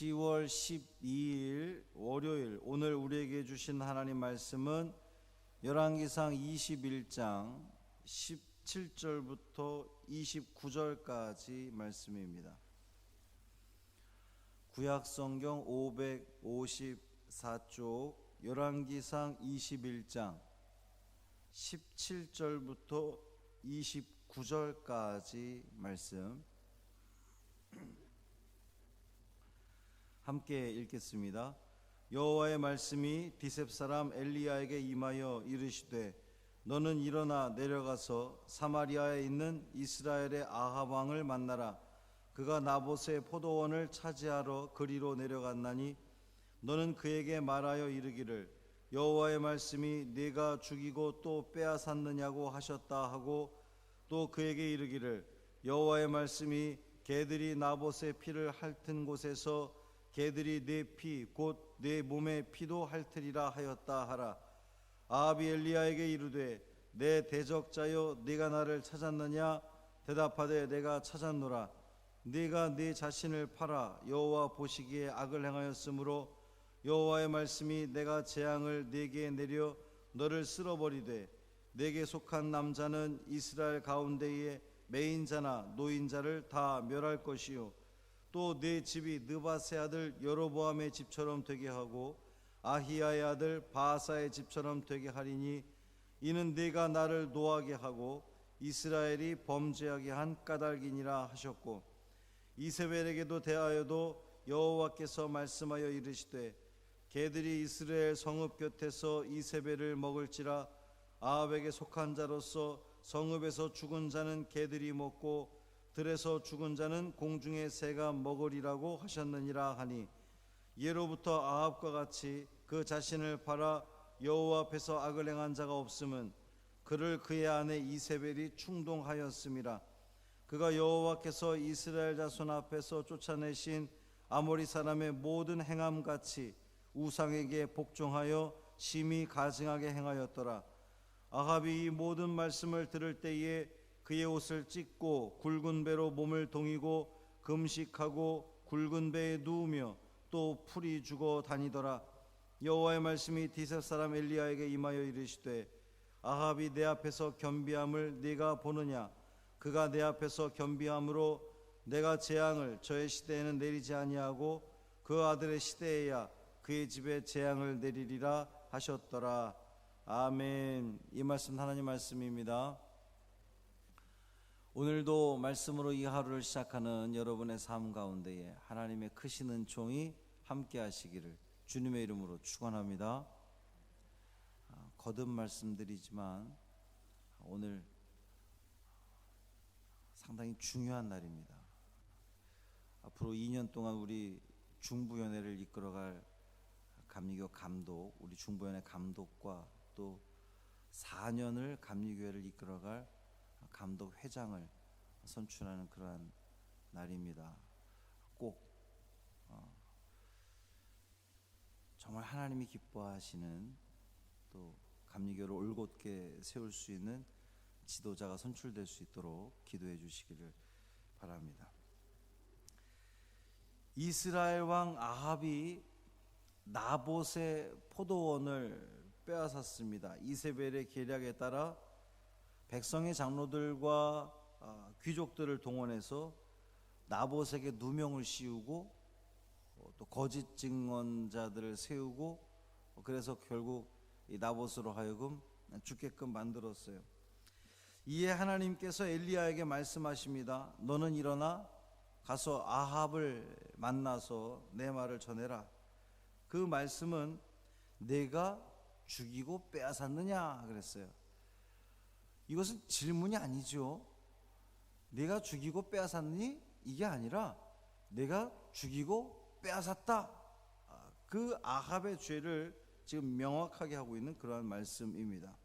10월 12일 월요일, 오늘 우리에게 주신 하나님 말씀은 열왕기상 21장 17절부터 29절까지 말씀입니다. 구약성경 554쪽 열왕기상 21장 17절부터 29절까지 말씀 함께 읽겠습니다. 여호와의 말씀이 디셉 사람 엘리야에게 임하여 이르시되 너는 일어나 내려가서 사마리아에 있는 이스라엘의 아합 왕을 만나라. 그가 나봇의 포도원을 차지하러 그리로 내려갔나니 너는 그에게 말하여 이르기를 여호와의 말씀이 네가 죽이고 또 빼앗았느냐고 하셨다 하고 또 그에게 이르기를 여호와의 말씀이 개들이 나봇의 피를 핥은 곳에서 개들이 내 피 곧 내 몸의 피도 핥으리라 하였다 하라. 아합이 엘리야에게 이르되 내 대적자여 네가 나를 찾았느냐? 대답하되 내가 찾았노라. 네가 네 자신을 팔아 여호와 보시기에 악을 행하였으므로 여호와의 말씀이 내가 재앙을 네게 내려 너를 쓸어버리되 네게 속한 남자는 이스라엘 가운데에 매인자나 노인자를 다 멸할 것이요 또 네 집이 느밧의 아들 여로보암의 집처럼 되게 하고 아히야의 아들 바하사의 집처럼 되게 하리니 이는 네가 나를 노하게 하고 이스라엘이 범죄하게 한 까닭이니라 하셨고 이세벨에게도 대하여도 여호와께서 말씀하여 이르시되 개들이 이스라엘 성읍 곁에서 이세벨을 먹을지라 아합에게 속한 자로서 성읍에서 죽은 자는 개들이 먹고 들에서 죽은 자는 공중의 새가 먹으리라고 하셨느니라 하니 예로부터 아합과 같이 그 자신을 팔아 여호와 앞에서 악을 행한 자가 없음은 그를 그의 아내 이세벨이 충동하였음이라. 그가 여호와께서 이스라엘 자손 앞에서 쫓아내신 아모리 사람의 모든 행함같이 우상에게 복종하여 심히 가증하게 행하였더라. 아합이 이 모든 말씀을 들을 때에 그의 옷을 찢고 굵은 배로 몸을 동이고 금식하고 굵은 배에 누우며 또 풀이 죽어 다니더라. 여호와의 말씀이 디셉 사람 엘리야에게 임하여 이르시되 아합이 내 앞에서 겸비함을 네가 보느냐? 그가 내 앞에서 겸비함으로 내가 재앙을 저의 시대에는 내리지 아니하고 그 아들의 시대에야 그의 집에 재앙을 내리리라 하셨더라. 아멘. 이 말씀 하나님 말씀입니다. 오늘도 말씀으로 이 하루를 시작하는 여러분의 삶 가운데에 하나님의 크신 은총이 함께 하시기를 주님의 이름으로 축원합니다. 거듭 말씀드리지만 오늘 상당히 중요한 날입니다. 앞으로 2년 동안 우리 중부연회를 이끌어갈 감리교 감독, 우리 중부연회 감독과 또 4년을 감리교회를 이끌어갈 감독 회장을 선출하는 그러한 날입니다. 꼭 정말 하나님이 기뻐하시는 또 감리교를 올곧게 세울 수 있는 지도자가 선출될 수 있도록 기도해 주시기를 바랍니다. 이스라엘 왕 아합이 나봇의 포도원을 빼앗았습니다. 이세벨의 계략에 따라 백성의 장로들과 귀족들을 동원해서 나봇에게 누명을 씌우고 또 거짓 증언자들을 세우고 그래서 결국 이 나봇으로 하여금 죽게끔 만들었어요. 이에 하나님께서 엘리야에게 말씀하십니다. 너는 일어나 가서 아합을 만나서 내 말을 전해라. 그 말씀은 내가 죽이고 빼앗았느냐 그랬어요. 이것은 질문이 아니죠. 내가 죽이고 빼앗았니? 이게 아니라 내가 죽이고 빼앗았다. 그 아합의 죄를 지금 명확하게 하고 있는 그러한 말씀입니다.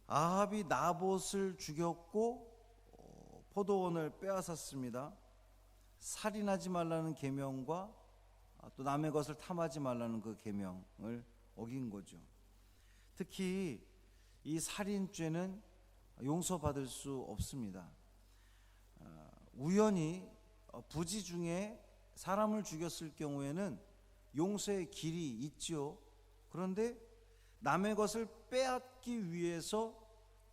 아합이 나봇을 죽였고 포도원을 빼앗았습니다. 살인하지 말라는 계명과 또 남의 것을 탐하지 말라는 그 계명을 어긴 거죠. 특히 이 살인죄는 용서받을 수 없습니다. 우연히 부지 중에 사람을 죽였을 경우에는 용서의 길이 있지요. 그런데 남의 것을 빼앗기 위해서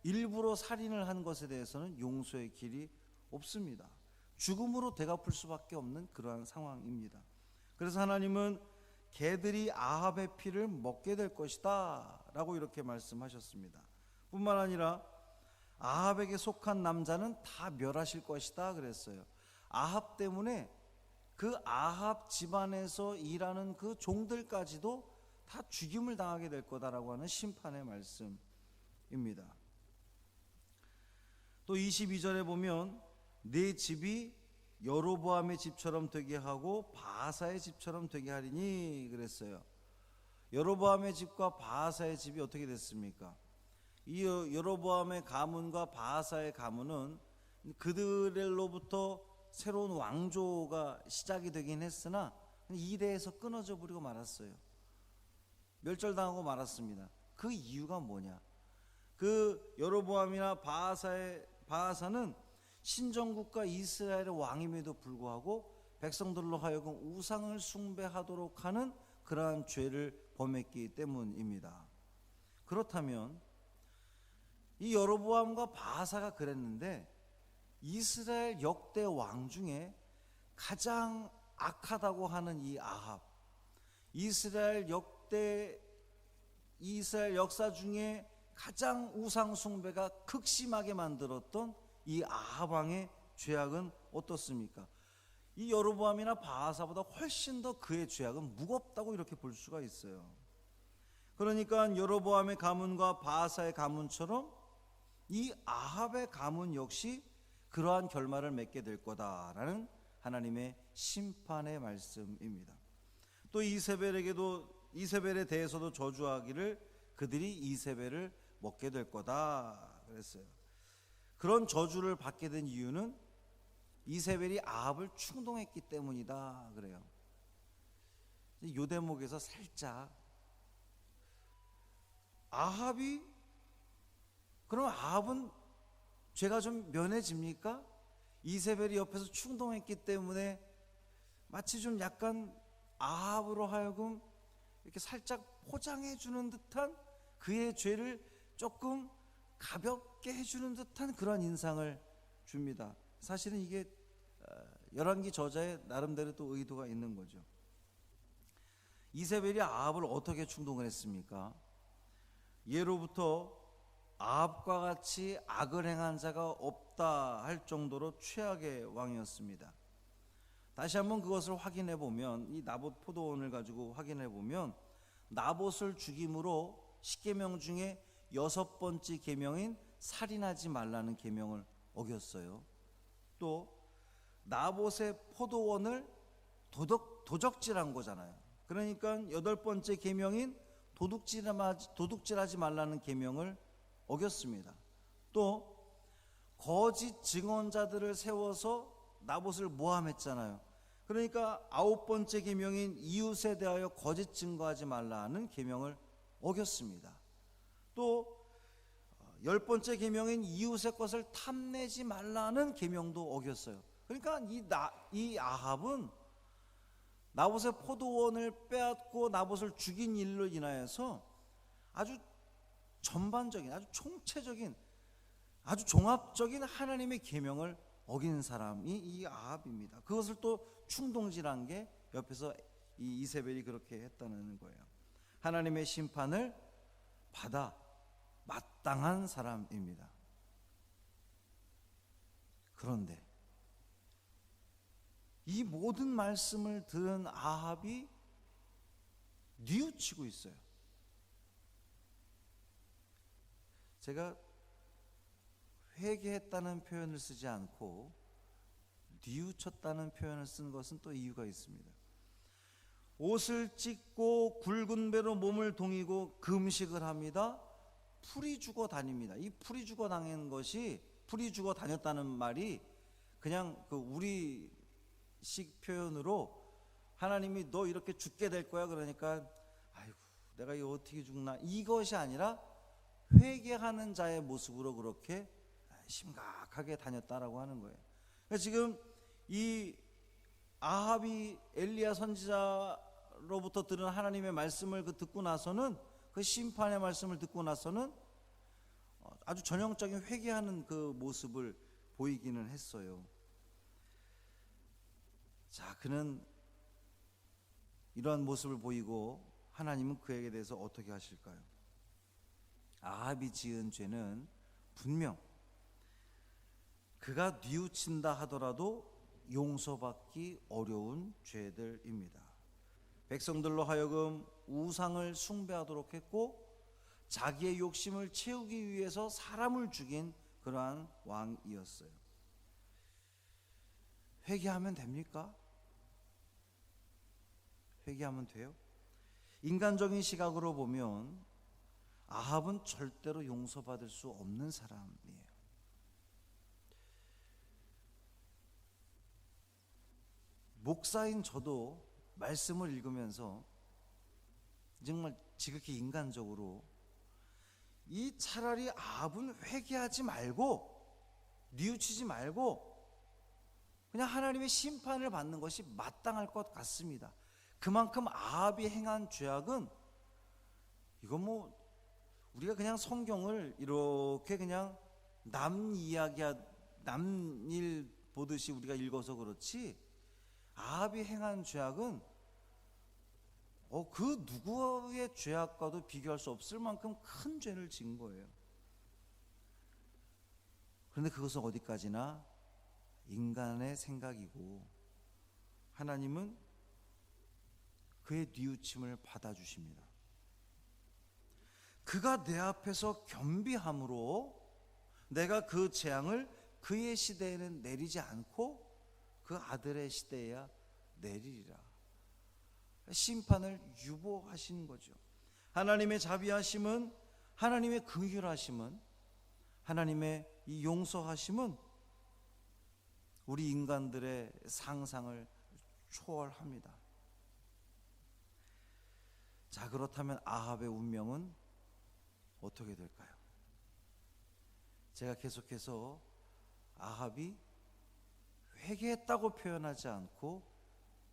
일부러 살인을 한 것에 대해서는 용서의 길이 없습니다. 죽음으로 되갚을 수밖에 없는 그러한 상황입니다. 그래서 하나님은 개들이 아합의 피를 먹게 될 것이다 라고 이렇게 말씀하셨습니다. 뿐만 아니라 아합에게 속한 남자는 다 멸하실 것이다 그랬어요. 아합 때문에 그 아합 집안에서 일하는 그 종들까지도 다 죽임을 당하게 될 거다라고 하는 심판의 말씀입니다. 또 22절에 보면 네 집이 여로보암의 집처럼 되게 하고 바하사의 집처럼 되게 하리니 그랬어요. 여로보암의 집과 바하사의 집이 어떻게 됐습니까? 이 여로보암의 가문과 바하사의 가문은 그들로부터 새로운 왕조가 시작이 되긴 했으나 이대에서 끊어져 버리고 말았어요. 멸절당하고 말았습니다. 그 이유가 뭐냐? 그 여로보암이나 바하사는 신정국가 이스라엘의 왕임에도 불구하고 백성들로 하여금 우상을 숭배하도록 하는 그러한 죄를 범했기 때문입니다. 그렇다면 이 여로보암과 바하사가 그랬는데 이스라엘 역대 왕 중에 가장 악하다고 하는 이 아합, 이스라엘 역사 중에 가장 우상 숭배가 극심하게 만들었던 이 아합 왕의 죄악은 어떻습니까? 이 여로보암이나 바하사보다 훨씬 더 그의 죄악은 무겁다고 이렇게 볼 수가 있어요. 그러니까 여로보암의 가문과 바하사의 가문처럼 이 아합의 가문 역시 그러한 결말을 맺게 될 거다라는 하나님의 심판의 말씀입니다. 또 이세벨에 대해서도 저주하기를 그들이 이세벨을 먹게 될 거다 그랬어요. 그런 저주를 받게 된 이유는 이세벨이 아합을 충동했기 때문이다 그래요. 이 대목에서 살짝 그럼 아합은 죄가 좀 면해집니까? 이세벨이 옆에서 충동했기 때문에 마치 좀 약간 아합으로 하여금 이렇게 살짝 포장해 주는 듯한 그의 죄를 조금 가볍게 해주는 듯한 그런 인상을 줍니다. 사실은 이게 열왕기 저자의 나름대로 또 의도가 있는 거죠. 이세벨이 아합을 어떻게 충동을 했습니까? 예로부터 아합과 같이 악을 행한 자가 없다 할 정도로 최악의 왕이었습니다. 다시 한번 그것을 확인해 보면 이 나봇 포도원을 가지고 확인해 보면 나봇을 죽임으로 10계명 중에 6번째 계명인 살인하지 말라는 계명을 어겼어요. 또 나봇의 포도원을 도적질한 거잖아요. 그러니까 8번째 계명인 도둑질하지 말라는 계명을 어겼습니다. 또 거짓 증언자들을 세워서 나봇을 모함했잖아요. 그러니까 9번째 계명인 이웃에 대하여 거짓 증거하지 말라는 계명을 어겼습니다. 또 10번째 계명인 이웃의 것을 탐내지 말라는 계명도 어겼어요. 그러니까 이 아합은 나봇의 포도원을 빼앗고 나봇을 죽인 일로 인하여서 아주 전반적인, 아주 총체적인, 아주 종합적인 하나님의 계명을 어긴 사람이 이 아합입니다. 그것을 또 충동질한 게 옆에서 이 이세벨이 그렇게 했다는 거예요. 하나님의 심판을 받아 마땅한 사람입니다. 그런데 이 모든 말씀을 들은 아합이 뉘우치고 있어요. 제가 회개했다는 표현을 쓰지 않고 뉘우쳤다는 표현을 쓴 것은 또 이유가 있습니다. 옷을 찢고 굵은 배로 몸을 동이고 금식을 합니다. 풀이 죽어 다닙니다. 이 풀이 죽어 다녔다는 말이 그냥 그 우리식 표현으로 하나님이 너 이렇게 죽게 될 거야 그러니까 아이고 내가 이거 어떻게 죽나 이것이 아니라 회개하는 자의 모습으로 그렇게 심각하게 다녔다라고 하는 거예요. 그러니까 지금 이 아합이 엘리야 선지자로부터 들은 하나님의 말씀을 듣고 나서는, 그 심판의 말씀을 듣고 나서는 아주 전형적인 회개하는 그 모습을 보이기는 했어요. 자, 그는 이러한 모습을 보이고 하나님은 그에게 대해서 어떻게 하실까요? 아합이 지은 죄는 분명 그가 뉘우친다 하더라도 용서받기 어려운 죄들입니다. 백성들로 하여금 우상을 숭배하도록 했고 자기의 욕심을 채우기 위해서 사람을 죽인 그러한 왕이었어요. 회개하면 됩니까? 회개하면 돼요? 인간적인 시각으로 보면 아합은 절대로 용서받을 수 없는 사람이에요. 목사인 저도 말씀을 읽으면서 정말 지극히 인간적으로 이 차라리 아합은 회개하지 말고 뉘우치지 말고 그냥 하나님의 심판을 받는 것이 마땅할 것 같습니다. 그만큼 아합이 행한 죄악은, 이건 뭐 우리가 그냥 성경을 이렇게 그냥 남 일 보듯이 우리가 읽어서 그렇지, 아합이 행한 죄악은 그 누구의 죄악과도 비교할 수 없을 만큼 큰 죄를 지은 거예요. 그런데 그것은 어디까지나 인간의 생각이고 하나님은 그의 뉘우침을 받아주십니다. 그가 내 앞에서 겸비함으로 내가 그 재앙을 그의 시대에는 내리지 않고 그 아들의 시대에야 내리리라. 심판을 유보하신 거죠. 하나님의 자비하심은, 하나님의 긍휼하심은, 하나님의 이 용서하심은 우리 인간들의 상상을 초월합니다. 자, 그렇다면 아합의 운명은 어떻게 될까요? 제가 계속해서 아합이 회개했다고 표현하지 않고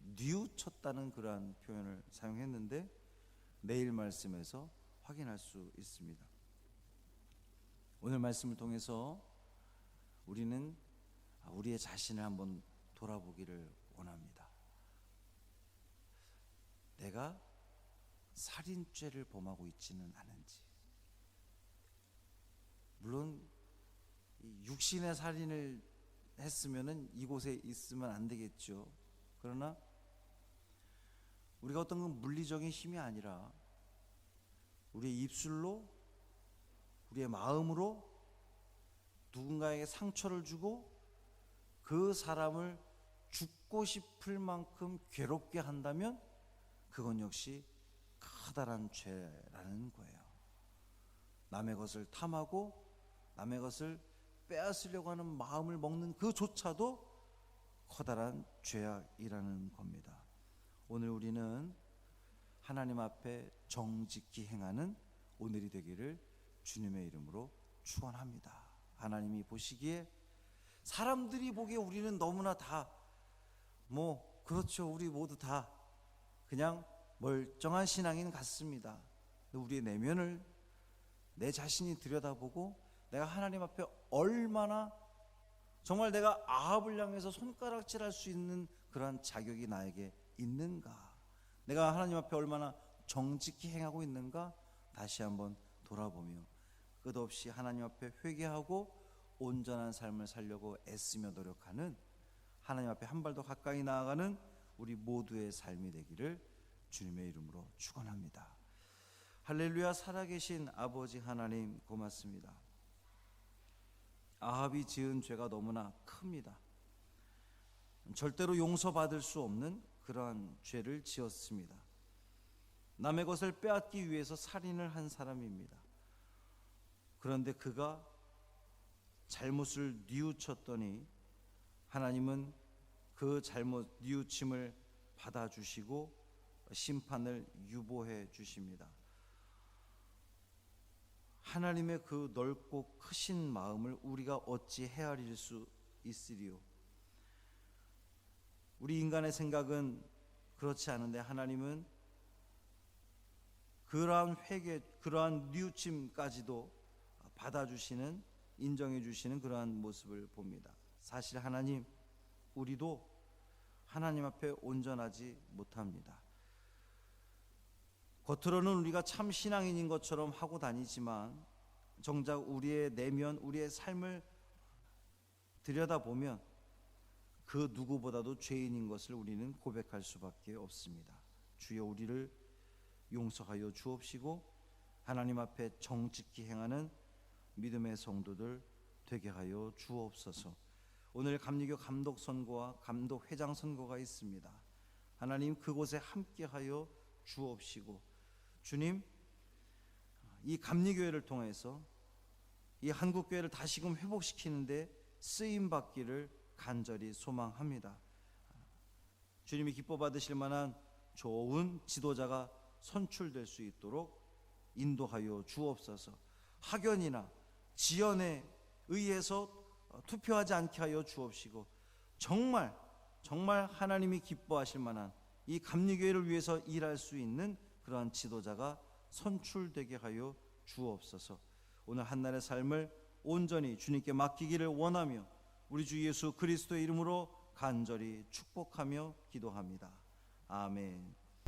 뉘우쳤다는 그러한 표현을 사용했는데 내일 말씀에서 확인할 수 있습니다. 오늘 말씀을 통해서 우리는 우리의 자신을 한번 돌아보기를 원합니다. 내가 살인죄를 범하고 있지는 않은지, 물론 육신의 살인을 했으면은 이곳에 있으면 안 되겠죠. 그러나 우리가 어떤 그 물리적인 힘이 아니라 우리의 입술로, 우리의 마음으로 누군가에게 상처를 주고 그 사람을 죽고 싶을 만큼 괴롭게 한다면 그건 역시 커다란 죄라는 거예요. 남의 것을 탐하고 남의 것을 빼앗으려고 하는 마음을 먹는 그조차도 커다란 죄악이라는 겁니다. 오늘 우리는 하나님 앞에 정직히 행하는 오늘이 되기를 주님의 이름으로 축원합니다. 하나님이 보시기에, 사람들이 보기에 우리는 너무나 다 그렇죠, 우리 모두 다 그냥 멀쩡한 신앙인 같습니다. 우리의 내면을 내 자신이 들여다보고 내가 하나님 앞에 얼마나 정말 내가 아합을 향해서 손가락질할 수 있는 그러한 자격이 나에게 있는가, 내가 하나님 앞에 얼마나 정직히 행하고 있는가 다시 한번 돌아보며 끝없이 하나님 앞에 회개하고 온전한 삶을 살려고 애쓰며 노력하는, 하나님 앞에 한 발 더 가까이 나아가는 우리 모두의 삶이 되기를 주님의 이름으로 축원합니다. 할렐루야. 살아계신 아버지 하나님, 고맙습니다. 아합이 지은 죄가 너무나 큽니다. 절대로 용서받을 수 없는 그러한 죄를 지었습니다. 남의 것을 빼앗기 위해서 살인을 한 사람입니다. 그런데 그가 잘못을 뉘우쳤더니 하나님은 그 잘못 뉘우침을 받아주시고 심판을 유보해 주십니다. 하나님의 그 넓고 크신 마음을 우리가 어찌 헤아릴 수 있으리요. 우리 인간의 생각은 그렇지 않은데 하나님은 그러한 회개, 그러한 뉘우침까지도 받아주시는, 인정해 주시는 그러한 모습을 봅니다. 사실 하나님, 우리도 하나님 앞에 온전하지 못합니다. 겉으로는 우리가 참 신앙인인 것처럼 하고 다니지만 정작 우리의 내면, 우리의 삶을 들여다보면 그 누구보다도 죄인인 것을 우리는 고백할 수밖에 없습니다. 주여, 우리를 용서하여 주옵시고 하나님 앞에 정직히 행하는 믿음의 성도들 되게 하여 주옵소서. 오늘 감리교 감독 선거와 감독 회장 선거가 있습니다. 하나님, 그곳에 함께하여 주옵시고 주님, 이 감리교회를 통해서 이 한국교회를 다시금 회복시키는데 쓰임받기를 간절히 소망합니다. 주님이 기뻐 받으실 만한 좋은 지도자가 선출될 수 있도록 인도하여 주옵소서. 학연이나 지연에 의해서 투표하지 않게 하여 주옵시고 정말 하나님이 기뻐하실 만한 이 감리교회를 위해서 일할 수 있는 그러한 지도자가 선출되게 하여 주옵소서. 오늘 한날의 삶을 온전히 주님께 맡기기를 원하며 우리 주 예수 그리스도의 이름으로 간절히 축복하며 기도합니다. 아멘.